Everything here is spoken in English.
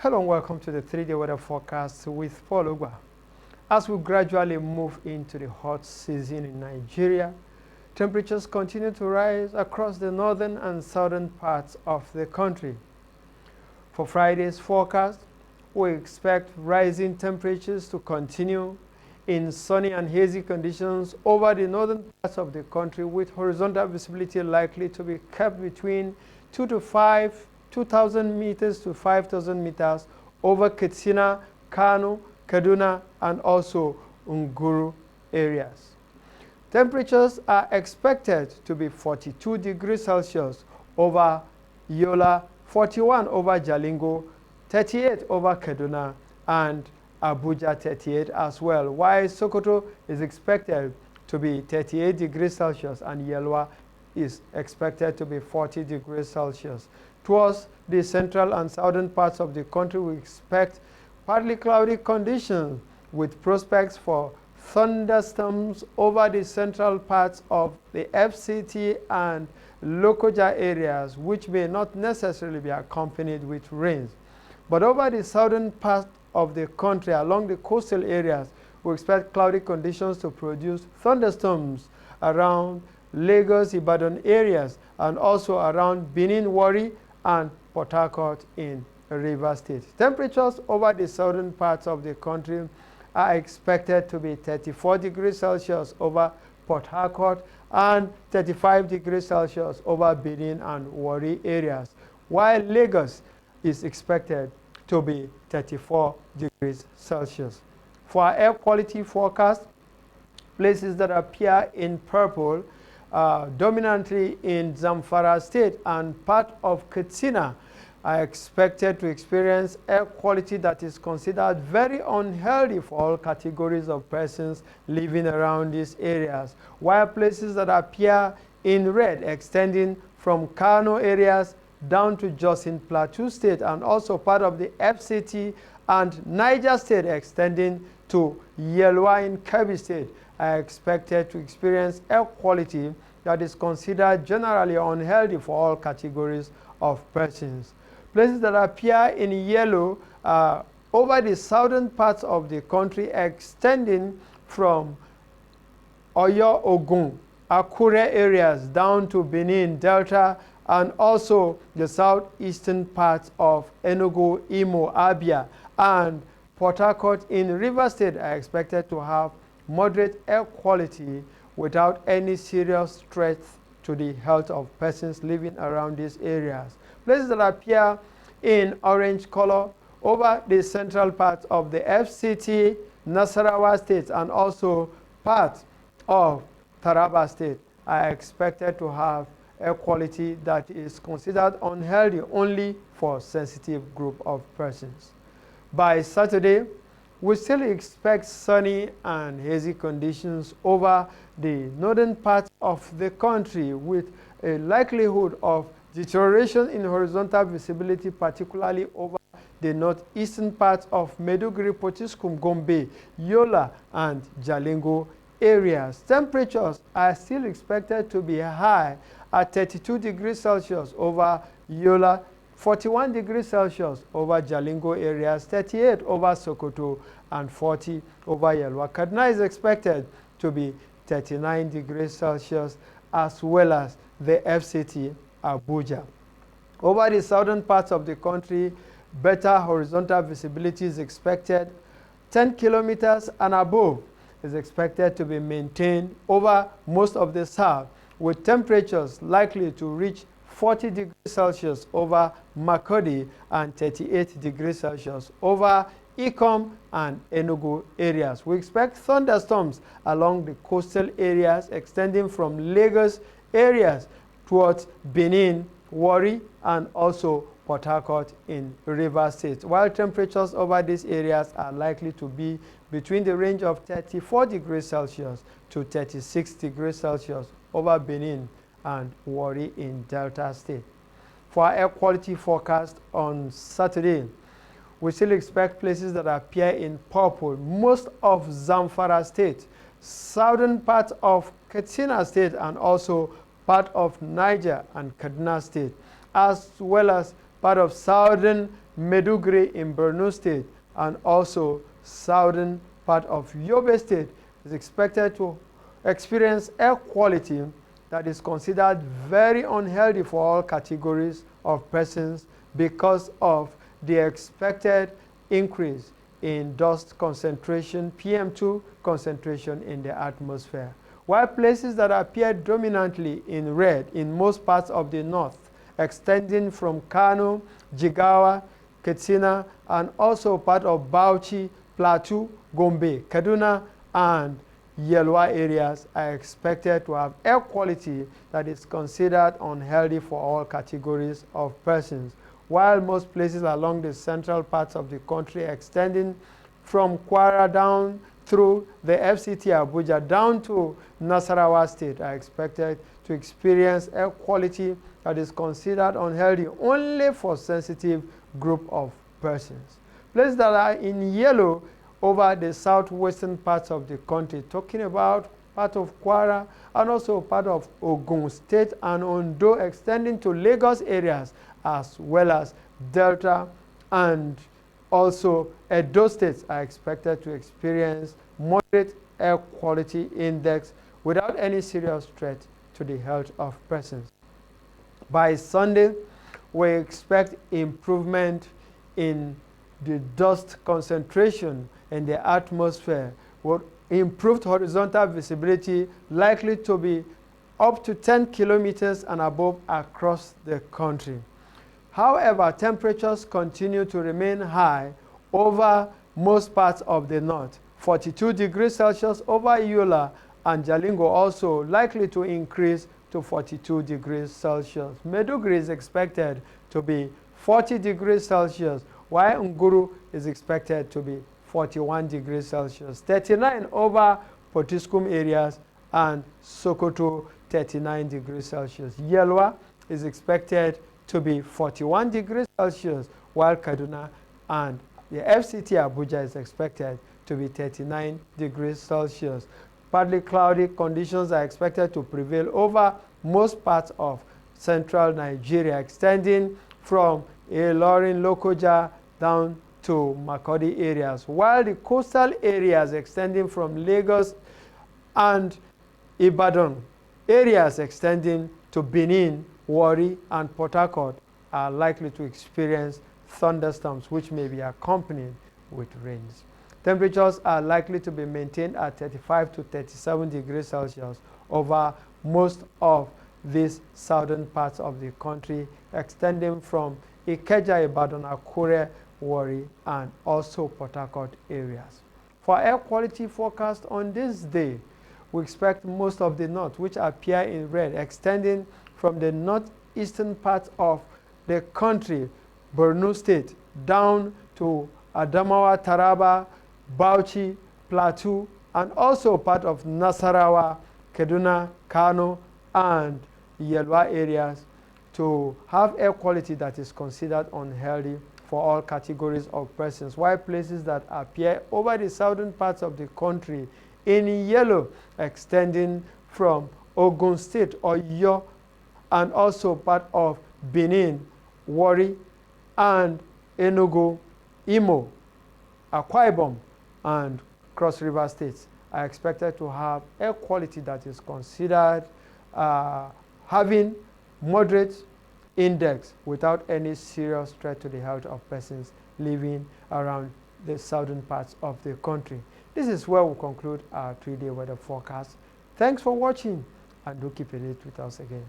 Hello and welcome to the 3-day weather forecast with Paul Ugbah. As we gradually move into the hot season in Nigeria, temperatures continue to rise across the northern and southern parts of the country. For Friday's forecast, we expect rising temperatures to continue in sunny and hazy conditions over the northern parts of the country, with horizontal visibility likely to be kept between 2,000 meters to 5,000 meters over Katsina, Kano, Kaduna, and also Nguru areas. Temperatures are expected to be 42 degrees Celsius over Yola, 41 over Jalingo, 38 over Kaduna, and Abuja 38 as well, while Sokoto is expected to be 38 degrees Celsius and Yelwa is expected to be 40 degrees Celsius. Towards the central and southern parts of the country, we expect partly cloudy conditions with prospects for thunderstorms over the central parts of the FCT and Lokoja areas, which may not necessarily be accompanied with rains. But over the southern part of the country, along the coastal areas, we expect cloudy conditions to produce thunderstorms around Lagos, Ibadan areas, and also around Benin, Warri, and Port Harcourt in Rivers State. Temperatures over the southern parts of the country are expected to be 34 degrees Celsius over Port Harcourt and 35 degrees Celsius over Benin and Warri areas, while Lagos is expected to be 34 degrees Celsius. For our air quality forecast, places that appear in purple dominantly in Zamfara State and part of Katsina are expected to experience air quality that is considered very unhealthy for all categories of persons living around these areas, while places that appear in red extending from Kano areas down to Jos in Plateau State and also part of the FCT and Niger State extending to Yelwa in Kebbi State are expected to experience air quality that is considered generally unhealthy for all categories of persons. Places that appear in yellow over the southern parts of the country extending from Oyo, Ogun, Akure areas down to Benin, Delta, and also the southeastern parts of Enugu, Imo, Abia, and Port Harcourt in Rivers State are expected to have moderate air quality without any serious threat to the health of persons living around these areas. Places that appear in orange color over the central parts of the FCT, Nasarawa State, and also parts of Taraba State are expected to have air quality that is considered unhealthy only for sensitive group of persons. By Saturday, we still expect sunny and hazy conditions over the northern parts of the country, with a likelihood of deterioration in horizontal visibility, particularly over the northeastern parts of Maiduguri, Potiskum, Gombe, Yola, and Jalingo areas. Temperatures are still expected to be high at 32 degrees Celsius over Yola, 41 degrees Celsius over Jalingo areas, 38 over Sokoto, and 40 over Yelwa. Kaduna is expected to be 39 degrees Celsius, as well as the FCT Abuja. Over the southern parts of the country, better horizontal visibility is expected. 10 kilometers and above is expected to be maintained over most of the south, with temperatures likely to reach 40 degrees Celsius over Makurdi and 38 degrees Celsius over Ikom and Enugu areas. We expect thunderstorms along the coastal areas extending from Lagos areas towards Benin, Warri, and also Port Harcourt in Rivers State, while temperatures over these areas are likely to be between the range of 34 degrees Celsius to 36 degrees Celsius over Benin and Warri in Delta State. For our air quality forecast on Saturday, we still expect places that appear in purple, most of Zamfara State, southern part of Katsina State, and also part of Niger and Kaduna State, as well as part of southern Maiduguri in Borno State, and also southern part of Yobe State is expected to experience air quality that is considered very unhealthy for all categories of persons because of the expected increase in dust concentration, PM2 concentration in the atmosphere. While places that appear dominantly in red in most parts of the north, extending from Kano, Jigawa, Katsina, and also part of Bauchi, Plateau, Gombe, Kaduna, and Yellow areas are expected to have air quality that is considered unhealthy for all categories of persons, while most places along the central parts of the country extending from Kwara down through the FCT Abuja down to Nasarawa State are expected to experience air quality that is considered unhealthy only for sensitive group of persons. Places that are in yellow over the southwestern parts of the country, talking about part of Kwara and also part of Ogun State and Ondo extending to Lagos areas, as well as Delta and also Edo states are expected to experience moderate air quality index without any serious threat to the health of persons. By Sunday, we expect improvement in the dust concentration in the atmosphere with improved horizontal visibility likely to be up to 10 kilometers and above across the country. However, temperatures continue to remain high over most parts of the north. 42 degrees Celsius over Yola and Jalingo also likely to increase to 42 degrees Celsius. Maiduguri is expected to be 40 degrees Celsius, while Nguru is expected to be 41 degrees Celsius. 39 over Potiskum areas and Sokoto 39 degrees Celsius. Yelwa is expected to be 41 degrees Celsius, while Kaduna and the FCT Abuja is expected to be 39 degrees Celsius. Partly cloudy conditions are expected to prevail over most parts of central Nigeria, extending from Ilorin, Lokoja down to Makurdi areas, while the coastal areas extending from Lagos and Ibadan, areas extending to Benin, Warri, and Port Harcourt are likely to experience thunderstorms which may be accompanied with rains. Temperatures are likely to be maintained at 35 to 37 degrees Celsius over most of these southern parts of the country, extending from Ikeja, Ibadan, Akure, Warri, and also Port Harcourt areas. For air quality forecast on this day, we expect most of the north, which appear in red, extending from the northeastern part of the country, Borno State, down to Adamawa, Taraba, Bauchi, Plateau, and also part of Nasarawa, Kaduna, Kano, and Yelwa areas to have air quality that is considered unhealthy for all categories of persons, while places that appear over the southern parts of the country in yellow, extending from Ogun State, Oyo, and also part of Benin, Warri, and Enugu, Imo, Akwa Ibom, and Cross River states are expected to have air quality that is considered having moderate index without any serious threat to the health of persons living around the southern parts of the country. This is where we conclude our 3-day weather forecast. Thanks for watching, and do keep it with us again.